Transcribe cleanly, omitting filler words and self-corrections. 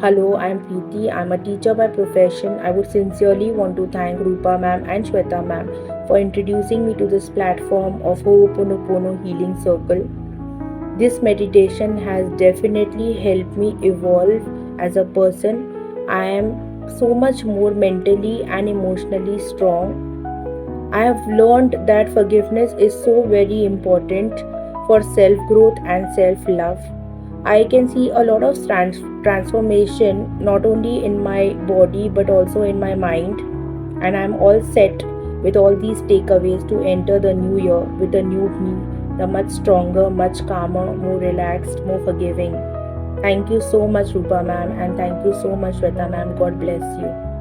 Hello, I'm Preeti. I'm a teacher by profession. I would sincerely want to thank Rupa ma'am and Shweta ma'am for introducing me to this platform of Ho'oponopono Healing Circle. This meditation has definitely helped me evolve as a person. I am so much more mentally and emotionally strong. I have learned that forgiveness is so very important for self growth and self love. I can see a lot of transformation not only in my body but also in my mind, and I'm all set with all these takeaways to enter the new year with a new me, the much stronger, much calmer, more relaxed, more forgiving. Thank you so much, Rupa ma'am, and thank you so much, Shweta ma'am. God bless you.